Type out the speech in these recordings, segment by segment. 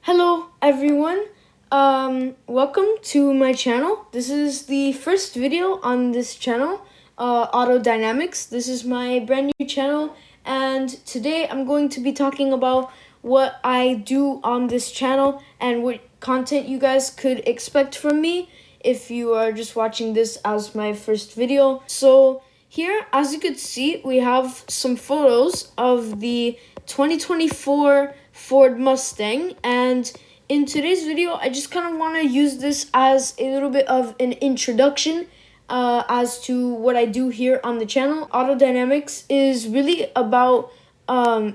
Hello everyone, welcome to my channel. This is the first video on this channel, AutoDynamix. This is my brand new channel, and today I'm going to be talking about what I do on this channel and what content you guys could expect from me if you are just watching this as my first video. So here, as you could see, we have some photos of the 2024 Ford Mustang, and in today's video I just kind of want to use this as a little bit of an introduction as to what I do here on the channel. AutoDynamix is really about,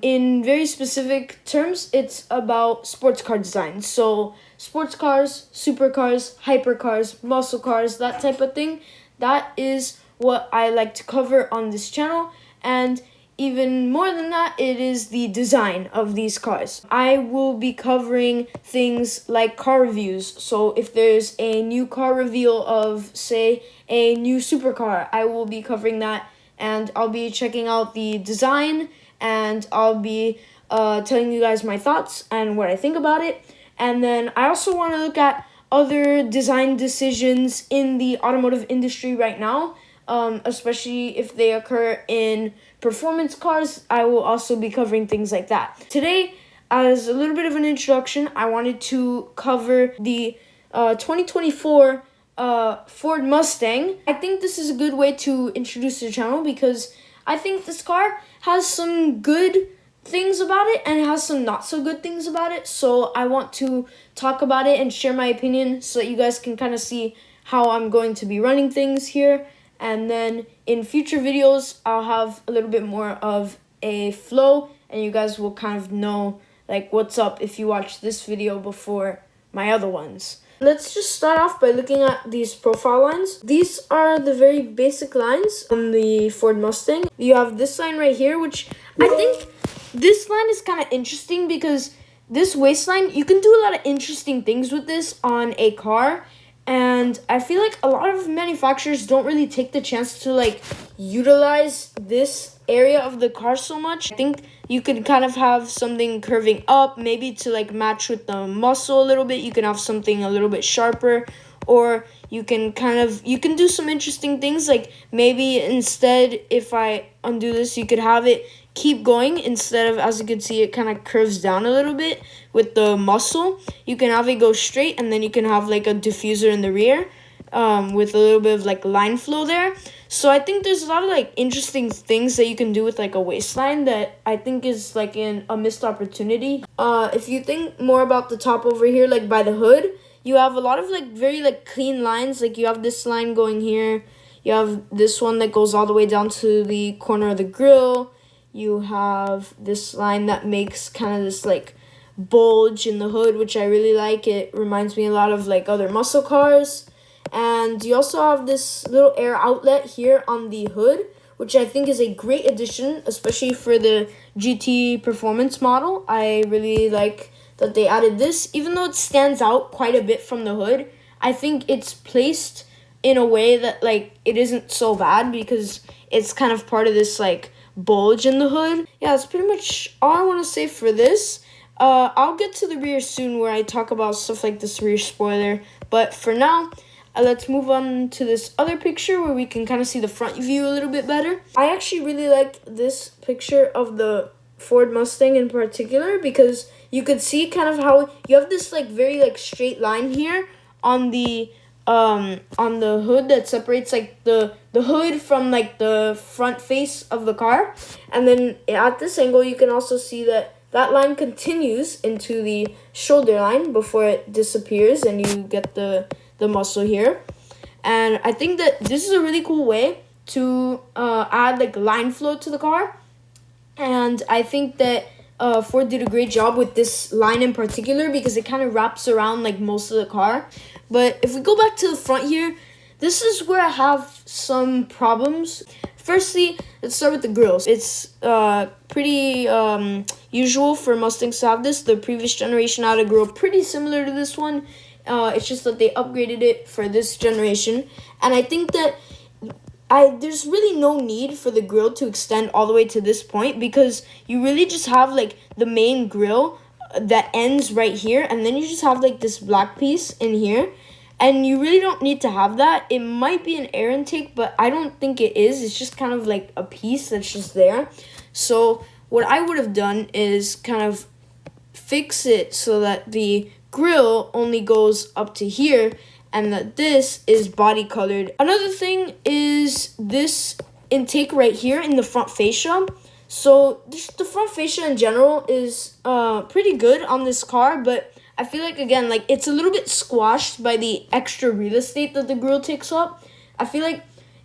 in very specific terms, it's about sports car design. So sports cars, supercars, hypercars, muscle cars, that type of thing. That is what I like to cover on this channel, and even more than that, it is the design of these cars. I will be covering things like car reviews. So if there's a new car reveal of, say, a new supercar, I will be covering that, and I'll be checking out the design, and I'll be telling you guys my thoughts and what I think about it. And then I also want to look at other design decisions in the automotive industry right now, especially if they occur in performance cars. I will also be covering things like that. Today, as a little bit of an introduction, I wanted to cover the 2024 Ford Mustang. I think this is a good way to introduce the channel because I think this car has some good things about it and it has some not so good things about it. So I want to talk about it and share my opinion so that you guys can kind of see how I'm going to be running things here. And then in future videos, I'll have a little bit more of a flow, and you guys will kind of know like what's up if you watch this video before my other ones. Let's just start off by looking at these profile lines. These are the very basic lines on the Ford Mustang. You have this line right here, which I think this line is kind of interesting because this waistline, you can do a lot of interesting things with this on a car. And I feel like a lot of manufacturers don't really take the chance to like utilize this area of the car so much. I think you could kind of have something curving up, maybe to like match with the muscle a little bit. You can have something a little bit sharper, or you can do some interesting things. Like maybe instead, if I undo this, you could have it keep going instead of, as you can see, it kind of curves down a little bit with the muscle. You can have it go straight, and then you can have like a diffuser in the rear with a little bit of like line flow there. So I think there's a lot of like interesting things that you can do with like a waistline that I think is like a missed opportunity. If you think more about the top over here, like by the hood, you have a lot of like very like clean lines. Like you have this line going here. You have this one that goes all the way down to the corner of the grille. You have this line that makes kind of this like bulge in the hood, which I really like. It reminds me a lot of like other muscle cars. And you also have this little air outlet here on the hood, which I think is a great addition, especially for the GT performance model. I really like that they added this. Even though it stands out quite a bit from the hood, I think it's placed in a way that like it isn't so bad because it's kind of part of this like bulge in the hood. Yeah, that's pretty much all I want to say for this. I'll get to the rear soon where I talk about stuff like this rear spoiler, but for now, let's move on to this other picture where we can kind of see the front view a little bit better. I actually really like this picture of the Ford Mustang in particular because you could see kind of how you have this like very like straight line here on the hood that separates like the hood from like the front face of the car. And then at this angle, you can also see that that line continues into the shoulder line before it disappears and you get the muscle here. And I think that this is a really cool way to add like line flow to the car. And I think that Ford did a great job with this line in particular because it kind of wraps around like most of the car. But if we go back to the front here, this is where I have some problems. Firstly, let's start with the grills. It's pretty usual for Mustangs to have this. The previous generation had a grill pretty similar to this one. It's just that they upgraded it for this generation. And I think that there's really no need for the grill to extend all the way to this point because you really just have like the main grill that ends right here, and then you just have like this black piece in here. And you really don't need to have that. It might be an air intake, but I don't think it is. It's just kind of like a piece that's just there. So what I would have done is kind of fix it so that the grill only goes up to here and that this is body colored. Another thing is this intake right here in the front fascia. So the front fascia in general is pretty good on this car, but I feel like, again, like it's a little bit squashed by the extra real estate that the grill takes up. I feel like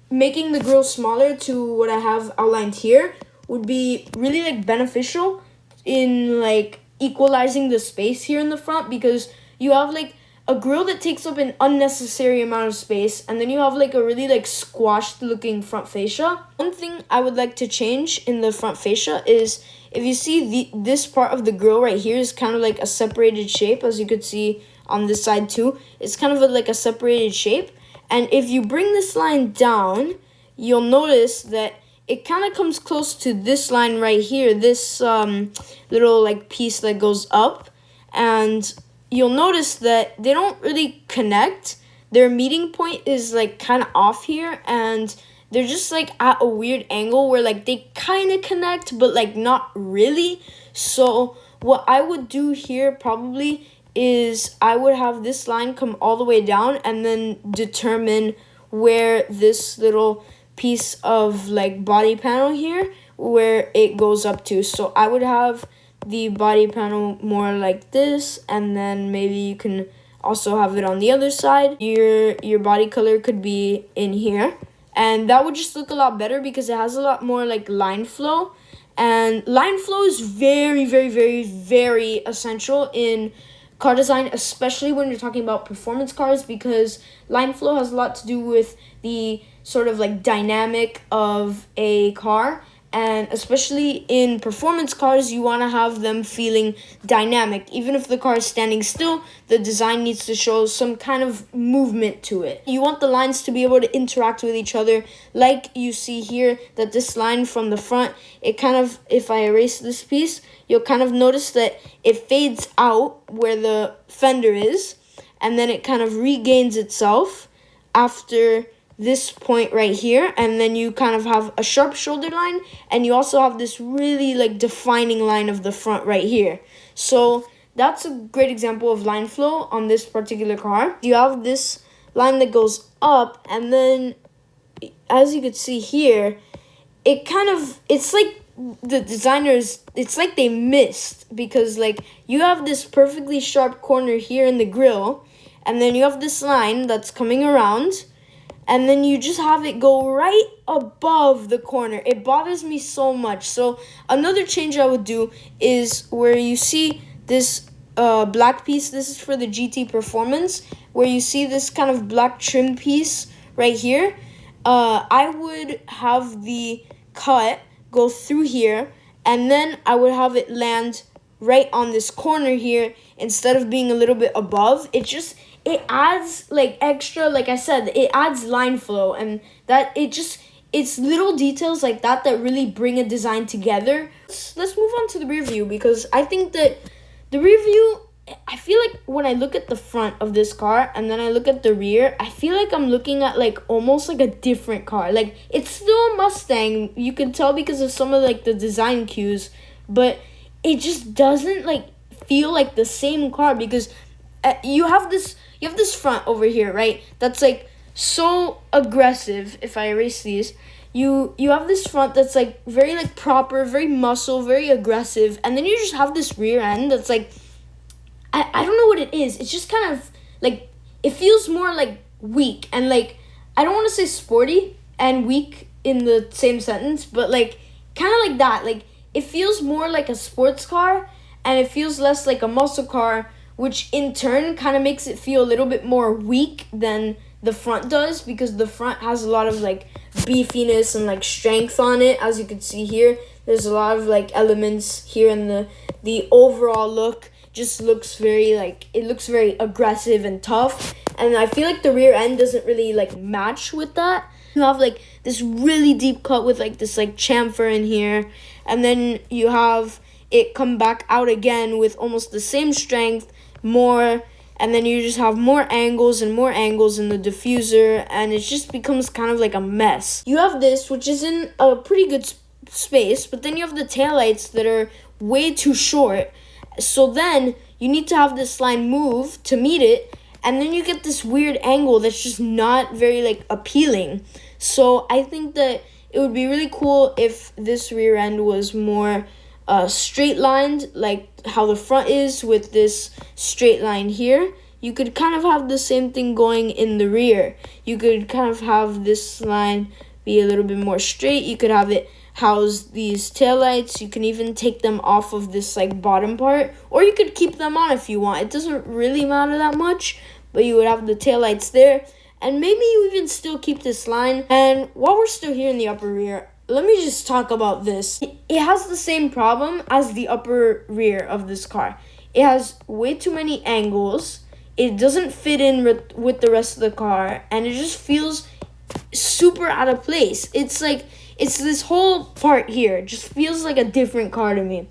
making the grill smaller to what I have outlined here would be really like beneficial in like equalizing the space here in the front, because you have like a grill that takes up an unnecessary amount of space, and then you have like a really like squashed looking front fascia. One thing I would like to change in the front fascia is, if you see this part of the grill right here is kind of like a separated shape, as you could see on this side too. It's kind of like a separated shape. And if you bring this line down, you'll notice that it kind of comes close to this line right here, this little like piece that goes up. And you'll notice that they don't really connect. Their meeting point is like kind of off here, and they're just like at a weird angle where like they kind of connect, but like not really. So what I would do here probably is I would have this line come all the way down and then determine where this little piece of like body panel here, where it goes up to. So I would have the body panel more like this, and then maybe you can also have it on the other side. Your body color could be in here. And that would just look a lot better because it has a lot more like line flow. And line flow is very, very, very, very essential in car design, especially when you're talking about performance cars, because line flow has a lot to do with the sort of like dynamic of a car. And especially in performance cars, you want to have them feeling dynamic. Even if the car is standing still, the design needs to show some kind of movement to it. You want the lines to be able to interact with each other. Like you see here, that this line from the front, it kind of, if I erase this piece, you'll kind of notice that it fades out where the fender is. And then it kind of regains itself after this point right here, and then you kind of have a sharp shoulder line, and you also have this really like defining line of the front right here. So that's a great example of line flow on this particular car. You have this line that goes up, and then as you could see here, it kind of, it's like the designers, it's like they missed, because like you have this perfectly sharp corner here in the grill, and then you have this line that's coming around, and then you just have it go right above the corner. It bothers me so much. So another change I would do is where you see this black piece. This is for the GT Performance, where you see this kind of black trim piece right here. I would have the cut go through here, and then I would have it land right on this corner here instead of being a little bit above. It adds like extra, like I said, it adds line flow, and that it's little details like that that really bring a design together. Let's move on to the rear view, because I think that the rear view, I feel like when I look at the front of this car and then I look at the rear, I feel like I'm looking at like almost like a different car. Like it's still a Mustang, you can tell because of some of like the design cues, but it just doesn't like feel like the same car, because you have this front over here, right? That's like so aggressive. If I erase these, you have this front that's like very like proper, very muscle, very aggressive, and then you just have this rear end that's like, I don't know what it is. It's just kind of like, it feels more like weak, and like, I don't want to say sporty and weak in the same sentence, but like kind of like that. Like it feels more like a sports car, and it feels less like a muscle car, which in turn kind of makes it feel a little bit more weak than the front does, because the front has a lot of like beefiness and like strength on it. As you can see here, there's a lot of like elements here, and the overall look just looks very like, it looks very aggressive and tough, and I feel like the rear end doesn't really like match with that. You have like this really deep cut with like this like chamfer in here, and then you have it come back out again with almost the same strength, more, and then you just have more angles and more angles in the diffuser, and it just becomes kind of like a mess. You have this, which is in a pretty good space, but then you have the taillights that are way too short. So then you need to have this line move to meet it, and then you get this weird angle that's just not very like appealing. So I think that it would be really cool if this rear end was more straight lined, like how the front is with this straight line here. You could kind of have the same thing going in the rear. You could kind of have this line be a little bit more straight. You could have it house these taillights. You can even take them off of this like bottom part, or you could keep them on if you want. It doesn't really matter that much, but you would have the taillights there, and maybe you even still keep this line. And while we're still here in the upper rear, let me just talk about this. It has the same problem as the upper rear of this car. It has way too many angles. It doesn't fit in with the rest of the car, and it just feels super out of place. It's like, it's this whole part here. It just feels like a different car to me,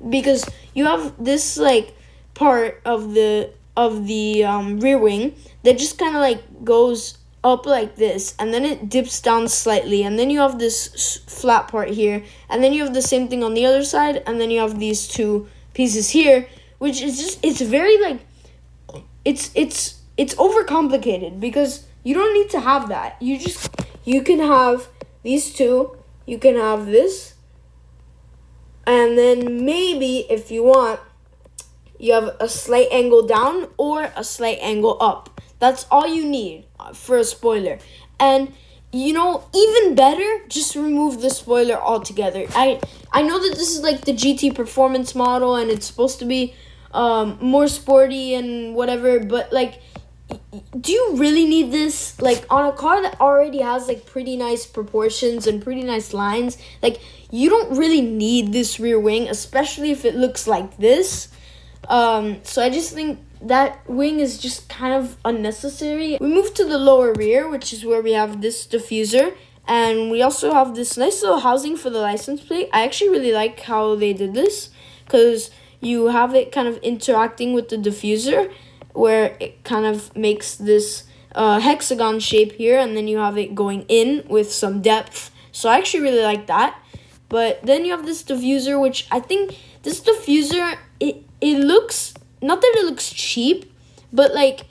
because you have this like part of the rear wing that just kind of like goes up like this, and then it dips down slightly, and then you have this flat part here, and then you have the same thing on the other side, and then you have these two pieces here, which is just, it's very like, it's overcomplicated, because you don't need to have that. You can have these two, you can have this, and then maybe if you want, you have a slight angle down or a slight angle up. That's all you need for a spoiler. And you know, even better, just remove the spoiler altogether. I know that this is like the GT Performance model, and it's supposed to be more sporty and whatever, but like, do you really need this? Like, on a car that already has like pretty nice proportions and pretty nice lines, like, you don't really need this rear wing, especially if it looks like this. So I just think that wing is just kind of unnecessary. We move to the lower rear, which is where we have this diffuser, and we also have this nice little housing for the license plate. I actually really like how they did this, because you have it kind of interacting with the diffuser, where it kind of makes this hexagon shape here, and then you have it going in with some depth. So I actually really like that. But then you have this diffuser, which I think this diffuser, it looks, not that it looks cheap, but like,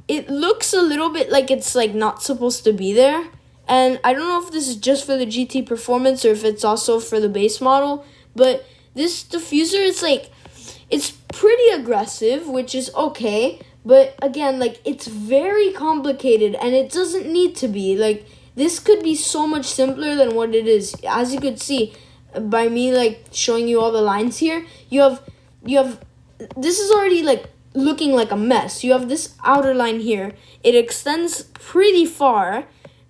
it looks a little bit like it's like not supposed to be there. And I don't know if this is just for the GT Performance or if it's also for the base model, but this diffuser is like, it's pretty aggressive, which is okay. But again, like, it's very complicated, and it doesn't need to be. Like, this could be so much simpler than what it is. As you could see by me like showing you all the lines here, you have this is already like looking like a mess. You have this outer line here. It extends pretty far.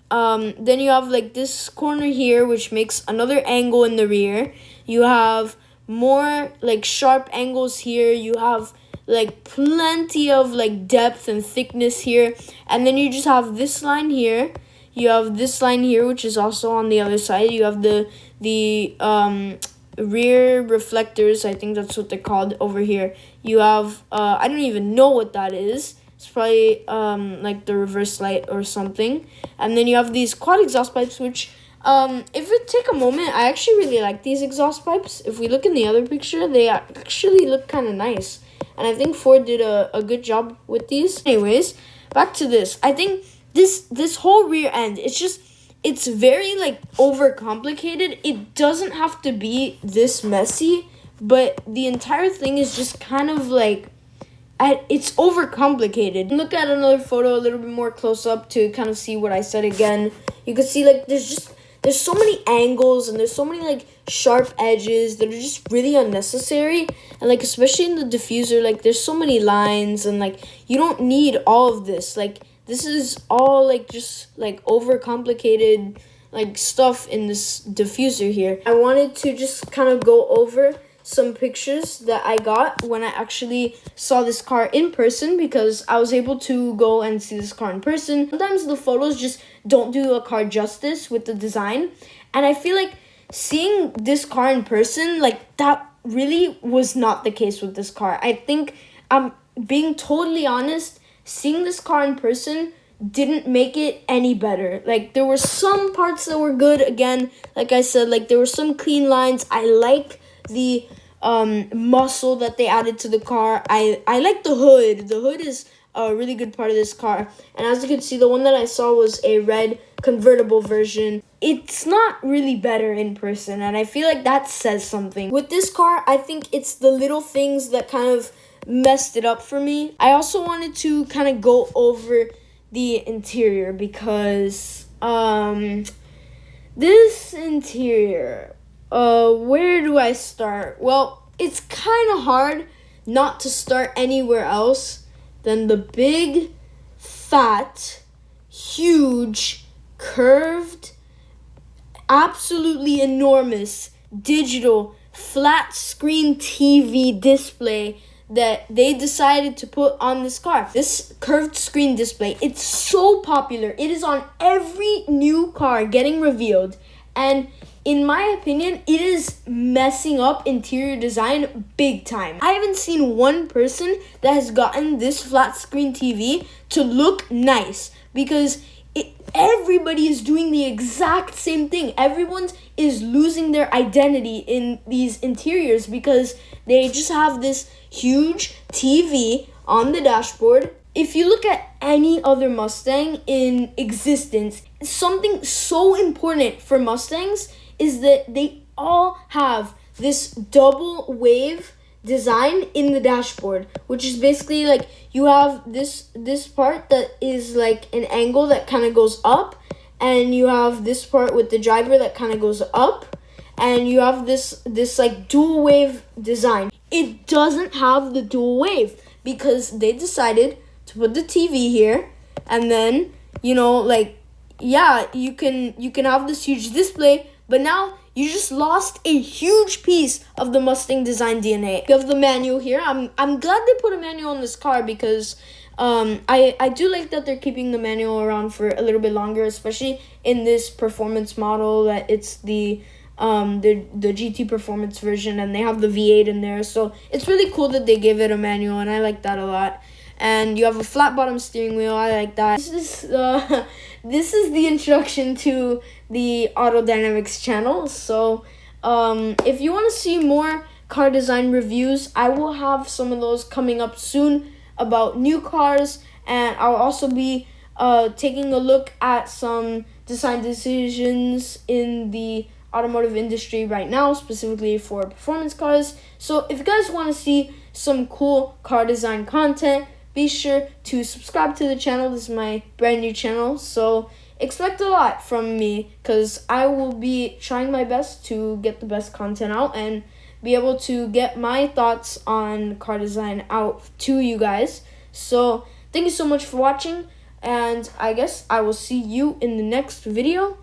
Then you have like this corner here, which makes another angle in the rear. You have more like sharp angles here. You have like plenty of like depth and thickness here. And then you just have this line here. You have this line here, which is also on the other side. You have the rear reflectors, I think that's what they're called, over here. You have, I don't even know what that is. It's probably like the reverse light or something. And then you have these quad exhaust pipes, which, if we take a moment, I actually really like these exhaust pipes. If we look in the other picture, they actually look kind of nice. And I think Ford did a good job with these. Anyways, back to this. I think this whole rear end, it's very like overcomplicated. It doesn't have to be this messy, but the entire thing is just kind of like, it's overcomplicated. Look at another photo a little bit more close up to kind of see what I said again. You can see like there's so many angles, and there's so many like sharp edges that are just really unnecessary. And like, especially in the diffuser, like there's so many lines, and like you don't need all of this. Like, this is all like just like overcomplicated like stuff in this diffuser here. I wanted to just kind of go over some pictures that I got when I actually saw this car in person, because I was able to go and see this car in person. Sometimes the photos just don't do a car justice with the design, and I feel like seeing this car in person, like that really was not the case with this car. I think I'm being totally honest, seeing this car in person didn't make it any better. Like, there were some parts that were good. Again, like I said, like, there were some clean lines. I like the muscle that they added to the car. I like the hood. The hood is a really good part of this car. And as you can see, the one that I saw was a red convertible version. It's not really better in person, and I feel like that says something. With this car, I think it's the little things that kind of messed it up for me. I also wanted to kind of go over the interior because this interior, where do I start? Well, it's kind of hard not to start anywhere else than the big, fat, huge, curved, absolutely enormous digital flat screen TV display that they decided to put on this car. This curved screen display, it's so popular. It is on every new car getting revealed. And in my opinion, it is messing up interior design big time. I haven't seen one person that has gotten this flat screen TV to look nice because everybody is doing the exact same thing. Everyone is losing their identity in these interiors because they just have this huge TV on the dashboard. If you look at any other Mustang in existence, something so important for Mustangs is that they all have this double wave design in the dashboard, which is basically like you have this part that is like an angle that kind of goes up, and you have this part with the driver that kind of goes up, and you have this like dual wave design. It doesn't have the dual wave because they decided to put the TV here, and then, you know, like, yeah, you can have this huge display, but now you just lost a huge piece of the Mustang design DNA. You have the manual here. I'm glad they put a manual on this car because I do like that they're keeping the manual around for a little bit longer, especially in this performance model that it's the GT performance version, and they have the V8 in there. So it's really cool that they gave it a manual, and I like that a lot. And you have a flat bottom steering wheel. I like that. This is the introduction to the AutoDynamix channel. So if you want to see more car design reviews, I will have some of those coming up soon about new cars, and I'll also be taking a look at some design decisions in the automotive industry right now, specifically for performance cars. So if you guys want to see some cool car design content, be sure to subscribe to the channel. This is my brand new channel, so expect a lot from me because I will be trying my best to get the best content out and be able to get my thoughts on car design out to you guys. So thank you so much for watching, and I guess I will see you in the next video.